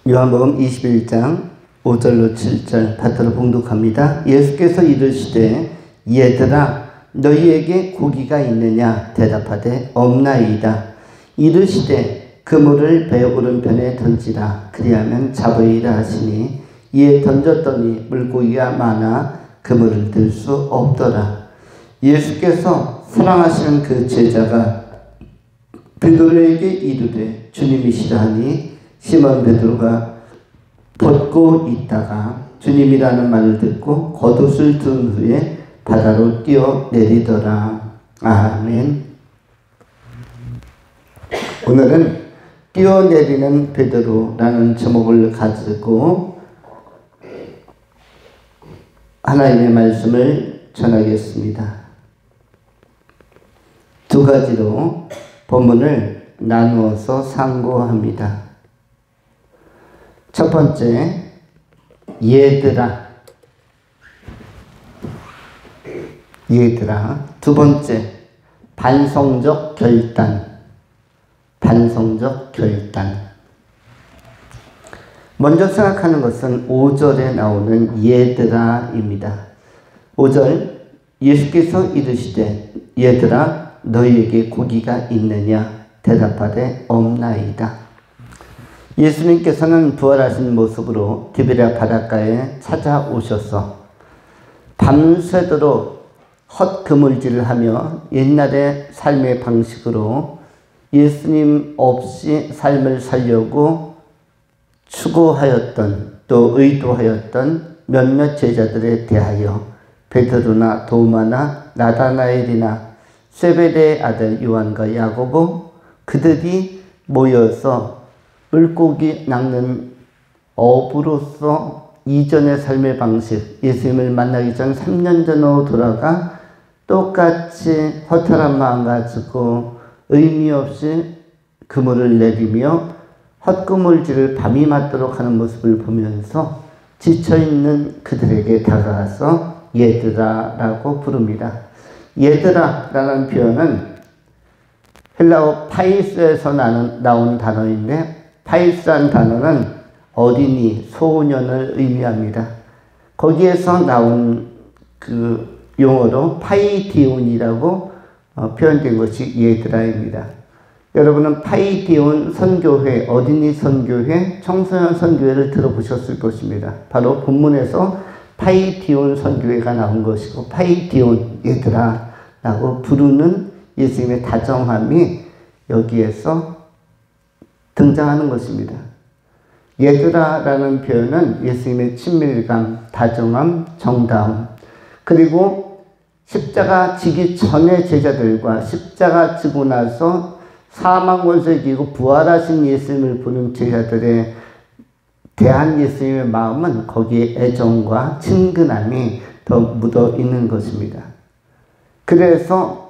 요한복음 21장 5절로 7절 받들어 봉독합니다. 예수께서 이르시되 얘들아 너희에게 고기가 있느냐 대답하되 없나이다. 이르시되 그물을 배 오른편에 던지라 그리하면 잡으리라 하시니 이에 던졌더니 물고기가 많아 그물을 들 수 없더라. 예수께서 사랑하시는 그 제자가 베드로에게 이르되 주님이시라 하니 시몬 베드로가 벗고 있다가 주님이라는 말을 듣고 겉옷을 든 후에 바다로 뛰어내리더라. 아멘. 오늘은 뛰어내리는 베드로라는 제목을 가지고 하나님의 말씀을 전하겠습니다. 두 가지로 본문을 나누어서 상고합니다. 첫 번째, 얘들아. 두 번째, 반성적 결단. 먼저 생각하는 것은 5절에 나오는 얘들아입니다. 5절, 예수께서 이르시되 얘들아 너희에게 고기가 있느냐 대답하되 없나이다. 예수님께서는 부활하신 모습으로 디베랴 바닷가에 찾아오셔서 밤새도록 헛그물질을 하며 옛날의 삶의 방식으로 예수님 없이 삶을 살려고 추구하였던 또 의도하였던 몇몇 제자들에 대하여 베드로나 도마나 나다나엘이나 세베대의 아들 요한과 야고보 그들이 모여서 물고기 낚는 어부로서 이전의 삶의 방식, 예수님을 만나기 전 3년 전으로 돌아가 똑같이 허탈한 마음 가지고 의미 없이 그물을 내리며 헛그물질을 밤이 맞도록 하는 모습을 보면서 지쳐있는 그들에게 다가가서 얘들아 라고 부릅니다. 얘들아 라는 표현은 헬라어 파이스에서 나온 단어인데 파이스란 단어는 어린이, 소년을 의미합니다. 거기에서 나온 그 용어로 파이디온이라고 표현된 것이 얘들아입니다. 여러분은 파이디온 선교회, 어린이 선교회, 청소년 선교회를 들어보셨을 것입니다. 바로 본문에서 파이디온 선교회가 나온 것이고 파이디온 얘들아 라고 부르는 예수님의 다정함이 여기에서 등장하는 것입니다. 얘들아 라는 표현은 예수님의 친밀감, 다정함, 정다움 그리고 십자가 지기 전의 제자들과 십자가 지고 나서 사망 권세 이기고 부활하신 예수님을 보는 제자들에 대한 예수님의 마음은 거기에 애정과 친근함이 더 묻어 있는 것입니다. 그래서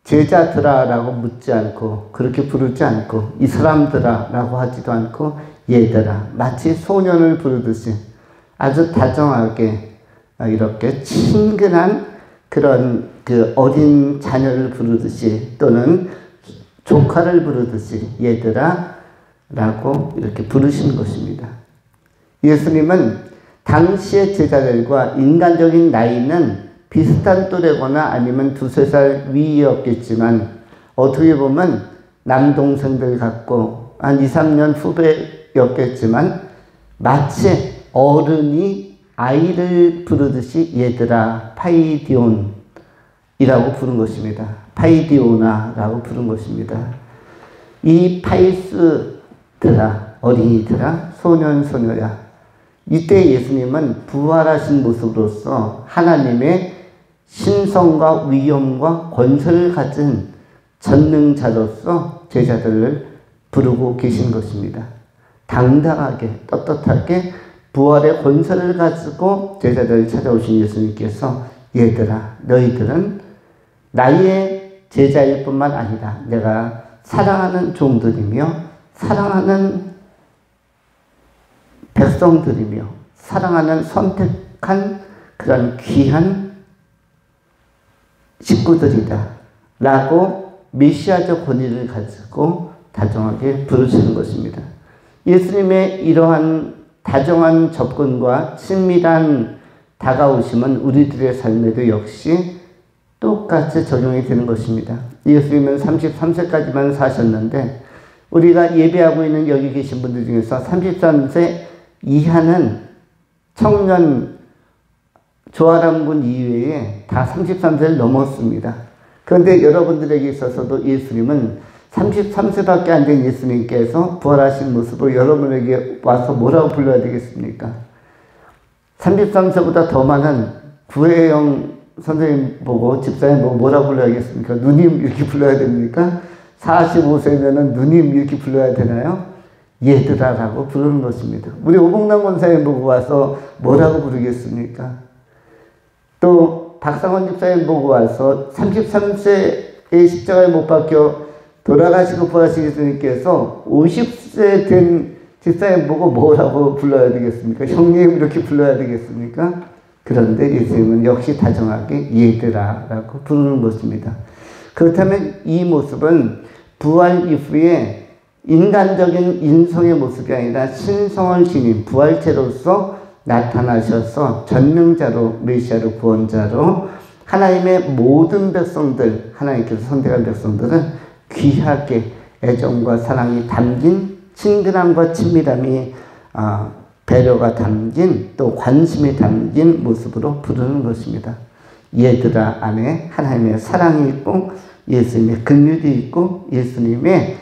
제자들아 라고 묻지 않고 그렇게 부르지 않고 이 사람들아 라고 하지도 않고 얘들아 마치 소년을 부르듯이 아주 다정하게 이렇게 친근한 그런 그 어린 자녀를 부르듯이 또는 조카를 부르듯이 얘들아 라고 이렇게 부르시는 것입니다. 예수님은 당시의 제자들과 인간적인 나이는 비슷한 또래거나 아니면 두세 살 위였겠지만 어떻게 보면 남동생들 같고 한 2, 3년 후배였겠지만 마치 어른이 아이를 부르듯이 얘들아 파이디온이라고 부른 것입니다. 파이디오나라고 부른 것입니다. 이 파이스들아 어린이들아 소년 소녀야 이때 예수님은 부활하신 모습으로서 하나님의 신성과 위엄과 권세를 가진 전능자로서 제자들을 부르고 계신 것입니다. 당당하게 떳떳하게 부활의 권세를 가지고 제자들을 찾아오신 예수님께서 얘들아 너희들은 나의 제자일 뿐만 아니라 내가 사랑하는 종들이며 사랑하는 백성들이며 사랑하는 선택한 그런 귀한 식구들이다 라고 메시아적 권위를 가지고 다정하게 부르시는 것입니다. 예수님의 이러한 다정한 접근과 친밀한 다가오심은 우리들의 삶에도 역시 똑같이 적용이 되는 것입니다. 예수님은 33세까지만 사셨는데 우리가 예배하고 있는 여기 계신 분들 중에서 33세 이하는 청년 조아람군 이외에 다 33세를 넘었습니다. 그런데 여러분들에게 있어서도 예수님은 33세밖에 안 된 예수님께서 부활하신 모습으로 여러분에게 와서 뭐라고 불러야 되겠습니까? 33세보다 더 많은 구혜영 선생님 보고 집사님 보고 뭐라고 불러야겠습니까? 누님 이렇게 불러야 됩니까? 45세면은 누님 이렇게 불러야 되나요? 얘들아라고 부르는 것입니다. 우리 오봉남 권사님 보고 와서 뭐라고 부르겠습니까? 또 박상원 집사님 보고 와서 33세의 십자가에 못 박혀 돌아가시고 부활하신 예수님께서 50세 된 집사님 보고 뭐라고 불러야 되겠습니까? 형님 이렇게 불러야 되겠습니까? 그런데 예수님은 역시 다정하게 얘들아라고 부르는 것입니다. 그렇다면 이 모습은 부활 이후에 인간적인 인성의 모습이 아니라 신성한 신인 부활체로서 나타나셔서 전능자로 메시아로 구원자로 하나님의 모든 백성들 하나님께서 선택한 백성들은 귀하게 애정과 사랑이 담긴 친근함과 친밀함이 배려가 담긴 또 관심이 담긴 모습으로 부르는 것입니다. 얘들아 안에 하나님의 사랑이 있고 예수님의 긍휼이 있고 예수님의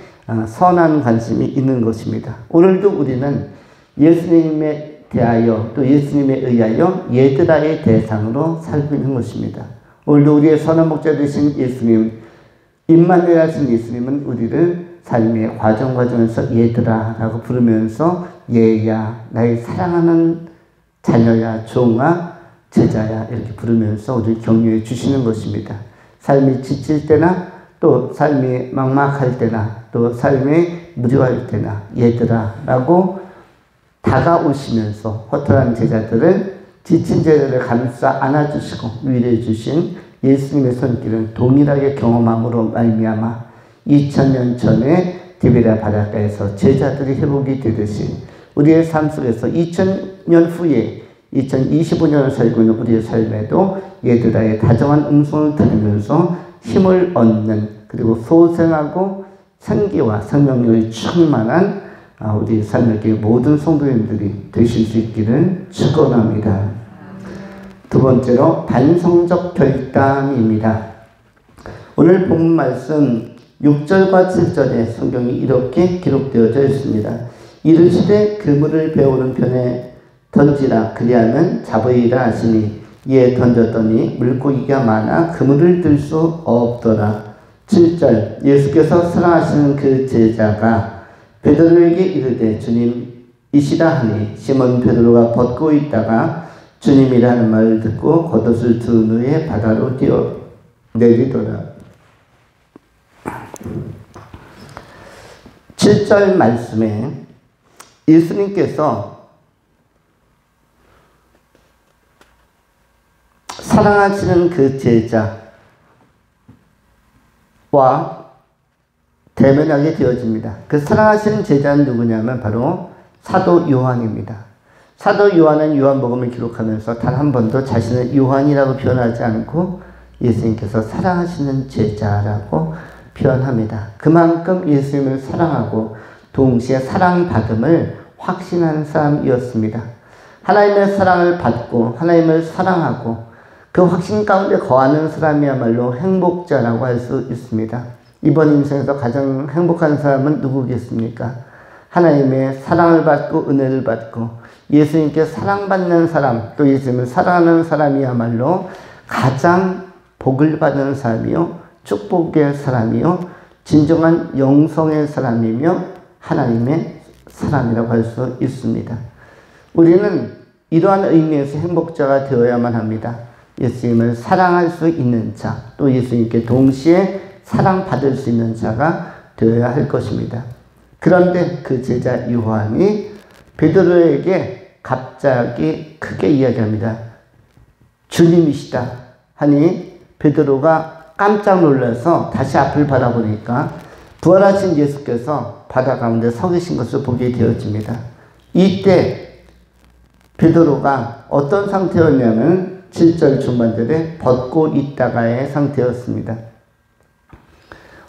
선한 관심이 있는 것입니다. 오늘도 우리는 예수님에 대하여 또 예수님에 의하여 얘들아의 대상으로 살고 있는 것입니다. 오늘도 우리의 선한 목자 되신 예수님, 임마누엘 하신 예수님은 우리를 삶의 과정에서 얘들아라고 부르면서 얘야, 나의 사랑하는 자녀야, 종아, 제자야 이렇게 부르면서 우리를 격려해 주시는 것입니다. 삶이 지칠 때나 또 삶이 막막할 때나 또 삶이 무료할 때나 얘들아라고 다가오시면서 허탈한 제자들을 지친 제자들을 감싸 안아주시고 위로해 주신 예수님의 손길은 동일하게 경험함으로 말미암아 2000년 전에 디베랴 바닷가에서 제자들이 회복이 되듯이 우리의 삶 속에서 2000년 후에 2025년을 살고 있는 우리의 삶에도 얘들아의 다정한 음성을 들으면서 힘을 얻는 그리고 소생하고 생기와 생명력이 충만한 우리 삶의 모든 성도님들이 되실 수 있기를 축원합니다. 두 번째로 반성적 결단입니다. 오늘 본 말씀 6절과 7절에 성경이 이렇게 기록되어져 있습니다. 이르시되 그물을 배오른 편에 던지라 그리하면 잡으리라 하시니 이에 던졌더니 물고기가 많아 그물을 들 수 없더라. 7절 예수께서 사랑하시는 그 제자가 베드로에게 이르되 주님이시라 하니 시몬 베드로가 벗고 있다가 주님이라는 말을 듣고 겉옷을 든 후에 바다로 뛰어내리더라. 7절 말씀에 예수님께서 사랑하시는 그 제자와 대면하게 되어집니다. 그 사랑하시는 제자는 누구냐면 바로 사도 요한입니다. 사도 요한은 요한복음을 기록하면서 단 한 번도 자신을 요한이라고 표현하지 않고 예수님께서 사랑하시는 제자라고 표현합니다. 그만큼 예수님을 사랑하고 동시에 사랑받음을 확신하는 사람이었습니다. 하나님의 사랑을 받고 하나님을 사랑하고 그 확신 가운데 거하는 사람이야말로 행복자라고 할 수 있습니다. 이번 인생에서 가장 행복한 사람은 누구겠습니까? 하나님의 사랑을 받고 은혜를 받고 예수님께 사랑받는 사람 또 예수님을 사랑하는 사람이야말로 가장 복을 받는 사람이요 축복의 사람이요 진정한 영성의 사람이며 하나님의 사람이라고 할 수 있습니다. 우리는 이러한 의미에서 행복자가 되어야만 합니다. 예수님을 사랑할 수 있는 자, 또 예수님께 동시에 사랑받을 수 있는 자가 되어야 할 것입니다. 그런데 그 제자 요한이 베드로에게 갑자기 크게 이야기합니다. 주님이시다 하니 베드로가 깜짝 놀라서 다시 앞을 바라보니까 부활하신 예수께서 바다 가운데 서 계신 것을 보게 되어집니다. 이때 베드로가 어떤 상태였냐면 7절 중반절에 벗고 있다가의 상태였습니다.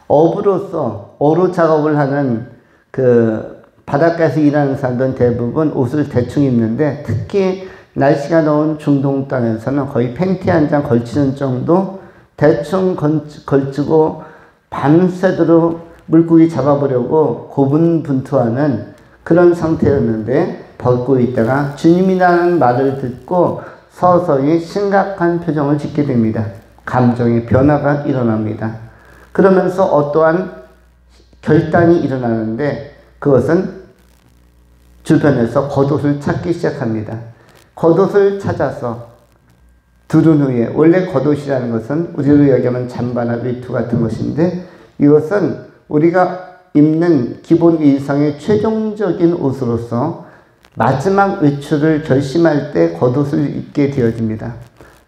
어부로서 어로 작업을 하는 그 바닷가에서 일하는 사람들은 대부분 옷을 대충 입는데, 특히 날씨가 더운 중동 땅에서는 거의 팬티 한 장 걸치는 정도 대충 걸치고 밤새도록 물고기 잡아보려고 고분분투하는 그런 상태였는데, 벗고 있다가 주님이라는 말을 듣고 서서히 심각한 표정을 짓게 됩니다. 감정의 변화가 일어납니다. 그러면서 어떠한 결단이 일어나는데, 그것은 주변에서 겉옷을 찾기 시작합니다. 겉옷을 찾아서 두른 후에, 원래 겉옷이라는 것은 우리로 이야기하면 잠바나 외투 같은 것인데, 이것은 우리가 입는 기본 일상의 최종적인 옷으로서 마지막 외출을 결심할 때 겉옷을 입게 되어집니다.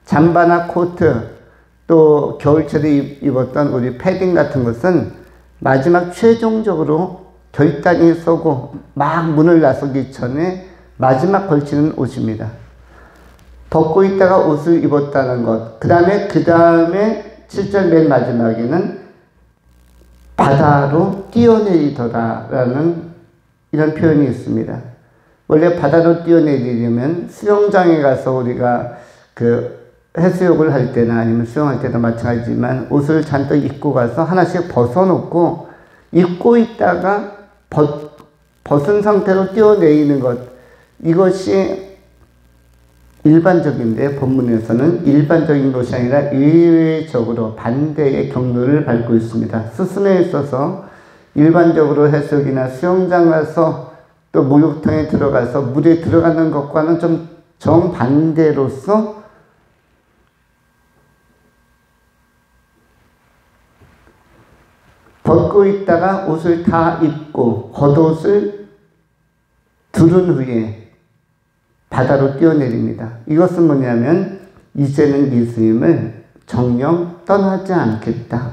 잠바나 코트, 또 겨울철에 입었던 우리 패딩 같은 것은 마지막 최종적으로 결단이 서고 막 문을 나서기 전에 마지막 걸치는 옷입니다. 벗고 있다가 옷을 입었다는 것, 그 다음에 7절 맨 마지막에는 바다로 뛰어내리더라 라는 이런 표현이 있습니다. 원래 바다로 뛰어내리려면 수영장에 가서 우리가 그 해수욕을 할 때나 아니면 수영할 때도 마찬가지지만 옷을 잔뜩 입고 가서 하나씩 벗어놓고 입고 있다가 벗은 상태로 뛰어내리는 것, 이것이 일반적인데 본문에서는 일반적인 것이 아니라 의외적으로 반대의 경로를 밟고 있습니다. 수순에 있어서 일반적으로 해수욕이나 수영장 가서 또 목욕탕에 들어가서 물에 들어가는 것과는 좀 정반대로서 벗고 있다가 옷을 다 입고 겉옷을 두른 후에 바다로 뛰어내립니다. 이것은 뭐냐면 이제는 예수님을 정녕 떠나지 않겠다.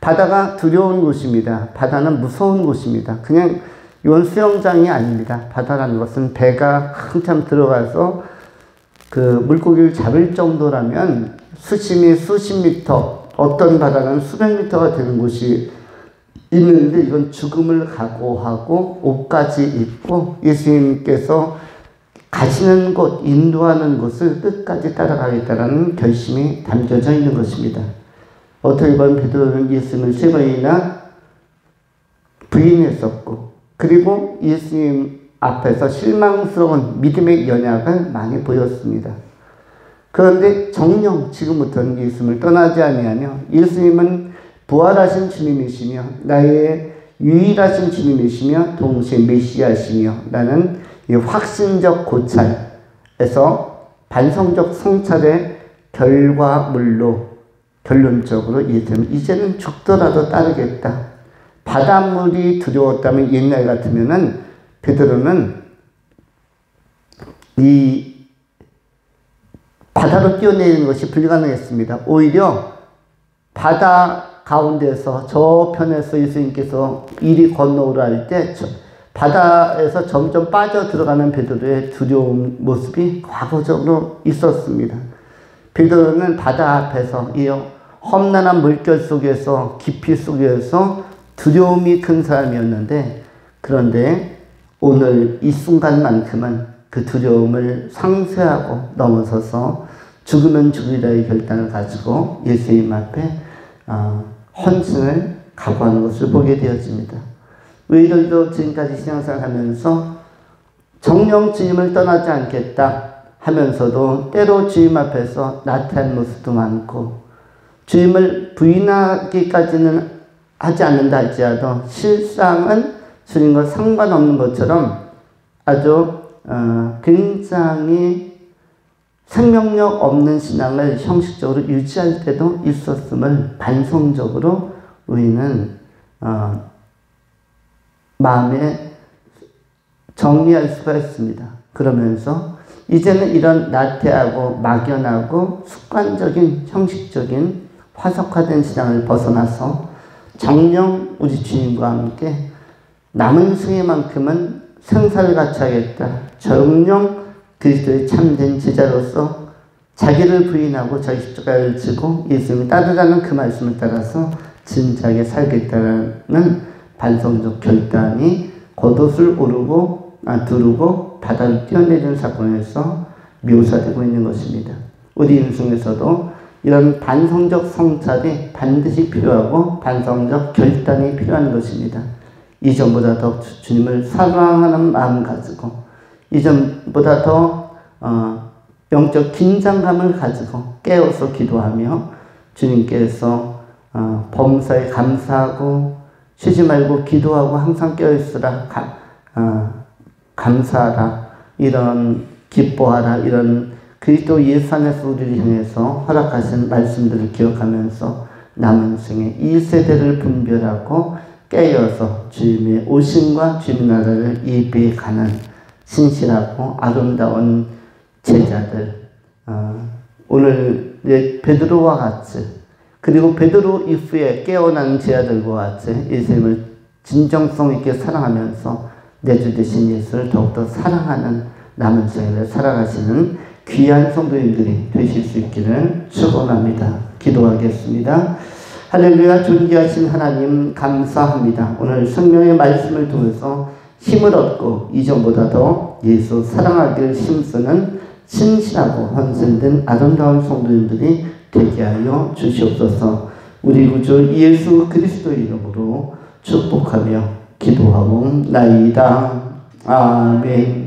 바다가 두려운 곳입니다. 바다는 무서운 곳입니다. 그냥 이건 수영장이 아닙니다. 바다라는 것은 배가 한참 들어가서 그 물고기를 잡을 정도라면 수심이 수십 미터, 어떤 바다는 수백 미터가 되는 곳이 있는데, 이건 죽음을 각오하고 옷까지 입고 예수님께서 가시는 곳, 인도하는 곳을 끝까지 따라가겠다는 결심이 담겨져 있는 것입니다. 어떻게 보면 베드로는 예수님을 3번이나 부인했었고, 그리고 예수님 앞에서 실망스러운 믿음의 연약을 많이 보였습니다. 그런데 정녕 지금부터는 예수님을 떠나지 아니하며, 예수님은 부활하신 주님이시며 나의 유일하신 주님이시며 동시에 메시아시며 라는 이 확신적 고찰에서 반성적 성찰의 결과물로 결론적으로 이제는 죽더라도 따르겠다. 바닷물이 두려웠다면 옛날 같으면은 베드로는 이 바다로 뛰어내리는 것이 불가능했습니다. 오히려 바다 가운데서 저편에서 예수님께서 이리 건너오라 할 때 바다에서 점점 빠져 들어가는 베드로의 두려운 모습이 과거적으로 있었습니다. 베드로는 바다 앞에서 이 험난한 물결 속에서 깊이 속에서 두려움이 큰 사람이었는데, 그런데 오늘 이 순간만큼은 그 두려움을 상쇄하고 넘어서서 죽으면 죽으리라의 결단을 가지고 예수님 앞에 헌신을 각오하는 것을 보게 되어집니다. 우리들도 지금까지 신앙생활 하면서 정녕 주님을 떠나지 않겠다 하면서도 때로 주님 앞에서 나태한 모습도 많고, 주님을 부인하기까지는 하지 않는다 할지라도 실상은 주님과 상관없는 것처럼 아주 굉장히 생명력 없는 신앙을 형식적으로 유지할 때도 있었음을 반성적으로 우리는 마음에 정리할 수가 있습니다. 그러면서 이제는 이런 나태하고 막연하고 습관적인 형식적인 화석화된 신앙을 벗어나서 정령 우리 주님과 함께 남은 생애만큼은 생사를 갖춰야겠다. 정령 그리스도의 참된 제자로서 자기를 부인하고 자기 십자가를 지고 예수님을 따르라는 그 말씀을 따라서 진지하게 살겠다는 반성적 결단이 겉옷을 두르고 바다를 뛰어내리는 사건에서 묘사되고 있는 것입니다. 우리 인생에서도 이런 반성적 성찰이 반드시 필요하고 반성적 결단이 필요한 것입니다. 이전보다 더 주님을 사랑하는 마음 가지고 이전보다 더 영적 긴장감을 가지고 깨어서 기도하며 주님께서 범사에 감사하고 쉬지 말고 기도하고 항상 깨어있으라 감사하라 이런 기뻐하라 이런 그리스도 예수 안에서 우리를 향해서 허락하신 말씀들을 기억하면서 남은 생에 이 세대를 분별하고 깨어서 주님의 오심과 주님의 나라를 예비해 가는 신실하고 아름다운 제자들 오늘 베드로와 같이 그리고 베드로 이후에 깨어난 제자들과 같이 예수님을 진정성 있게 사랑하면서 내 주 되신 예수를 더욱더 사랑하는 남은 생을 살아가시는 귀한 성도님들이 되실 수 있기를 축원합니다. 기도하겠습니다. 할렐루야. 존귀하신 하나님 감사합니다. 오늘 성령의 말씀을 통해서 힘을 얻고 이전보다 더 예수 사랑하기를 힘쓰는 신실하고 헌신된 아름다운 성도님들이 되게 하여 주시옵소서. 우리 구주 예수 그리스도의 이름으로 축복하며 기도하옵나이다. 아멘.